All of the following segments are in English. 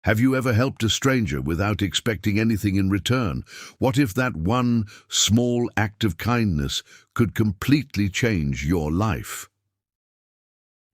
Have you ever helped a stranger without expecting anything in return? What if that one small act of kindness could completely change your life?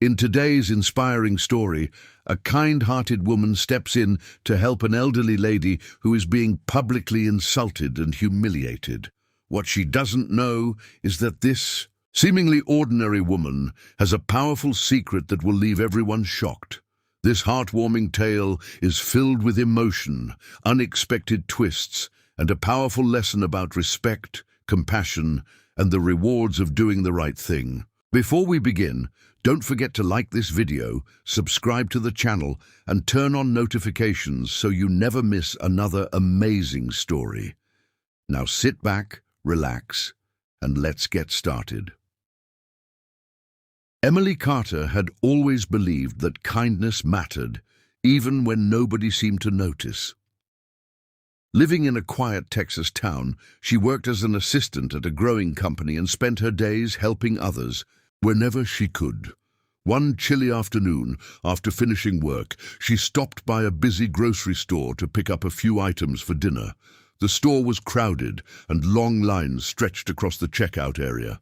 In today's inspiring story, a kind-hearted woman steps in to help an elderly lady who is being publicly insulted and humiliated. What she doesn't know is that this seemingly ordinary woman has a powerful secret that will leave everyone shocked. This heartwarming tale is filled with emotion, unexpected twists, and a powerful lesson about respect, compassion, and the rewards of doing the right thing. Before we begin, don't forget to like this video, subscribe to the channel, and turn on notifications so you never miss another amazing story. Now sit back, relax, and let's get started. Emily Carter had always believed that kindness mattered, even when nobody seemed to notice. Living in a quiet Texas town, she worked as an assistant at a growing company and spent her days helping others whenever she could. One chilly afternoon, after finishing work, she stopped by a busy grocery store to pick up a few items for dinner. The store was crowded, and long lines stretched across the checkout area.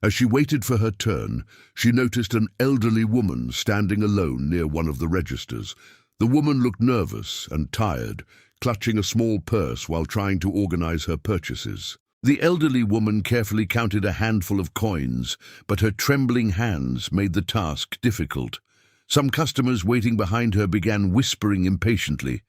As she waited for her turn, she noticed an elderly woman standing alone near one of the registers. The woman looked nervous and tired, clutching a small purse while trying to organize her purchases. The elderly woman carefully counted a handful of coins, but her trembling hands made the task difficult. Some customers waiting behind her began whispering impatiently.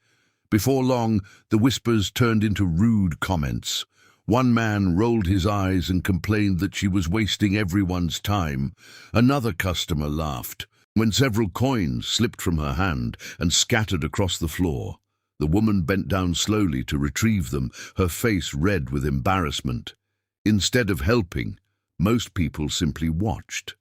Before long, the whispers turned into rude comments. One man rolled his eyes and complained that she was wasting everyone's time. Another customer laughed when several coins slipped from her hand and scattered across the floor. The woman bent down slowly to retrieve them, her face red with embarrassment. Instead of helping, most people simply watched.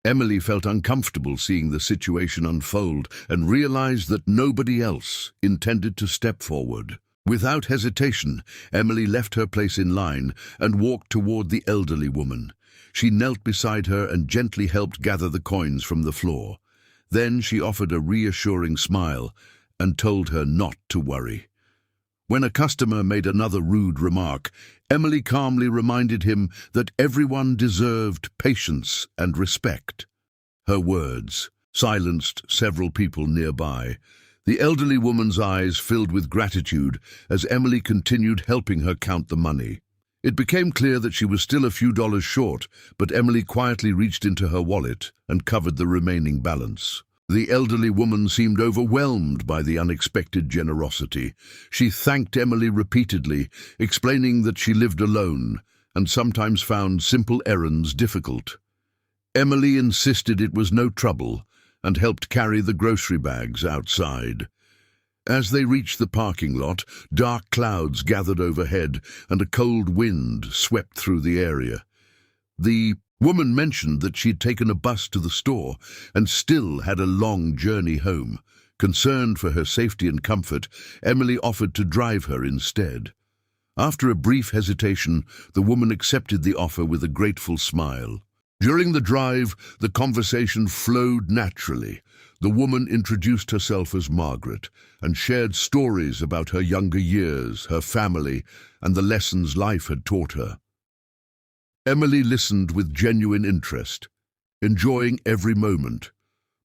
Emily felt uncomfortable seeing the situation unfold and realized that nobody else intended to step forward. Without hesitation, Emily left her place in line and walked toward the elderly woman. She knelt beside her and gently helped gather the coins from the floor. Then she offered a reassuring smile and told her not to worry. When a customer made another rude remark, Emily calmly reminded him that everyone deserved patience and respect. Her words silenced several people nearby. The elderly woman's eyes filled with gratitude as Emily continued helping her count the money. It became clear that she was still a few dollars short, but Emily quietly reached into her wallet and covered the remaining balance. The elderly woman seemed overwhelmed by the unexpected generosity. She thanked Emily repeatedly, explaining that she lived alone and sometimes found simple errands difficult. Emily insisted it was no trouble and helped carry the grocery bags outside. As they reached the parking lot, dark clouds gathered overhead and a cold wind swept through the area. The woman mentioned that she'd taken a bus to the store and still had a long journey home. Concerned for her safety and comfort, Emily offered to drive her instead. After a brief hesitation, the woman accepted the offer with a grateful smile. During the drive, the conversation flowed naturally. The woman introduced herself as Margaret and shared stories about her younger years, her family, and the lessons life had taught her. Emily listened with genuine interest, enjoying every moment.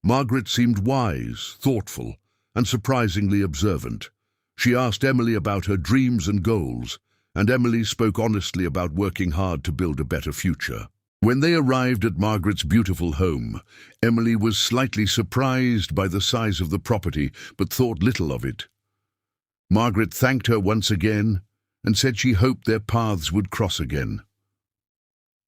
Margaret seemed wise, thoughtful, and surprisingly observant. She asked Emily about her dreams and goals, and Emily spoke honestly about working hard to build a better future. When they arrived at Margaret's beautiful home, Emily was slightly surprised by the size of the property, but thought little of it. Margaret thanked her once again and said she hoped their paths would cross again.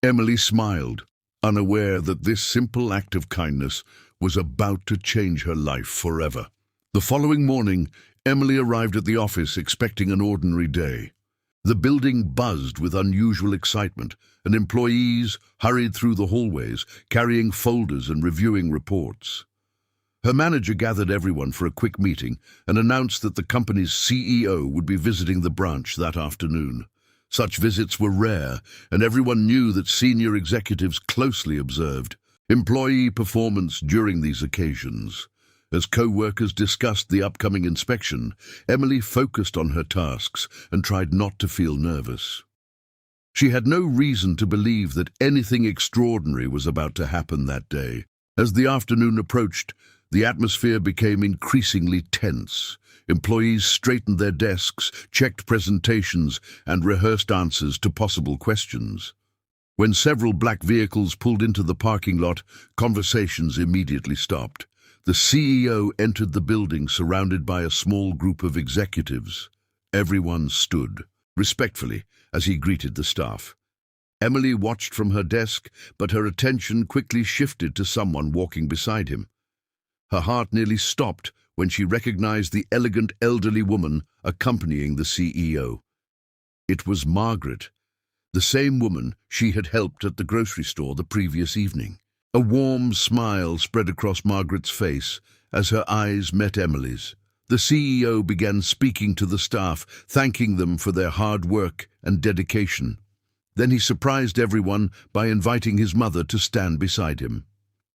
Emily smiled, unaware that this simple act of kindness was about to change her life forever. The following morning, Emily arrived at the office expecting an ordinary day. The building buzzed with unusual excitement, and employees hurried through the hallways, carrying folders and reviewing reports. Her manager gathered everyone for a quick meeting and announced that the company's CEO would be visiting the branch that afternoon. Such visits were rare, and everyone knew that senior executives closely observed employee performance during these occasions. As co-workers discussed the upcoming inspection, Emily focused on her tasks and tried not to feel nervous. She had no reason to believe that anything extraordinary was about to happen that day. As the afternoon approached, the atmosphere became increasingly tense. Employees straightened their desks, checked presentations, and rehearsed answers to possible questions. When several black vehicles pulled into the parking lot, conversations immediately stopped. The CEO entered the building surrounded by a small group of executives. Everyone stood, respectfully, as he greeted the staff. Emily watched from her desk, but her attention quickly shifted to someone walking beside him. Her heart nearly stopped when she recognized the elegant elderly woman accompanying the CEO. It was Margaret, the same woman she had helped at the grocery store the previous evening. A warm smile spread across Margaret's face as her eyes met Emily's. The CEO began speaking to the staff, thanking them for their hard work and dedication. Then he surprised everyone by inviting his mother to stand beside him.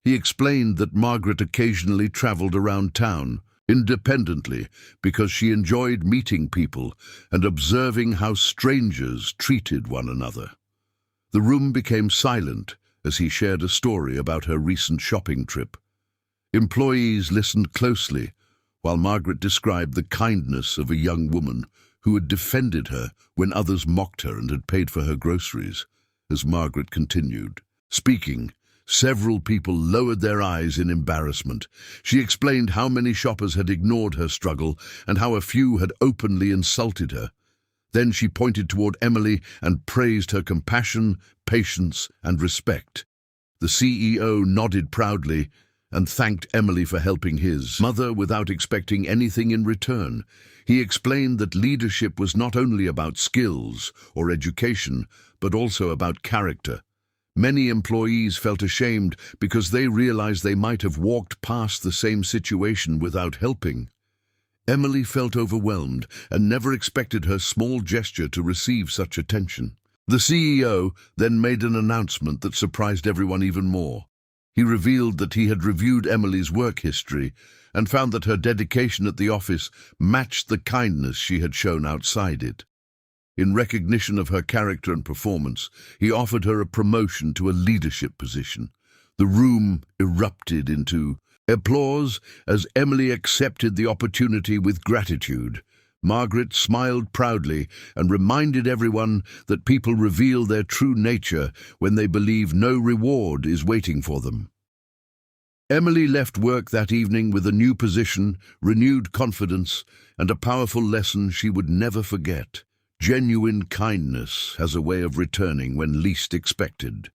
He explained that Margaret occasionally traveled around town, independently, because she enjoyed meeting people and observing how strangers treated one another. The room became silent as he shared a story about her recent shopping trip. Employees listened closely, while Margaret described the kindness of a young woman who had defended her when others mocked her and had paid for her groceries. As Margaret continued speaking, several people lowered their eyes in embarrassment. She explained how many shoppers had ignored her struggle and how a few had openly insulted her. Then she pointed toward Emily and praised her compassion, patience, and respect. The CEO nodded proudly and thanked Emily for helping his mother without expecting anything in return. He explained that leadership was not only about skills or education, but also about character. Many employees felt ashamed because they realized they might have walked past the same situation without helping. Emily felt overwhelmed and never expected her small gesture to receive such attention. The CEO then made an announcement that surprised everyone even more. He revealed that he had reviewed Emily's work history and found that her dedication at the office matched the kindness she had shown outside it. In recognition of her character and performance, he offered her a promotion to a leadership position. The room erupted into applause as Emily accepted the opportunity with gratitude. Margaret smiled proudly and reminded everyone that people reveal their true nature when they believe no reward is waiting for them. Emily left work that evening with a new position, renewed confidence, and a powerful lesson she would never forget. Genuine kindness has a way of returning when least expected.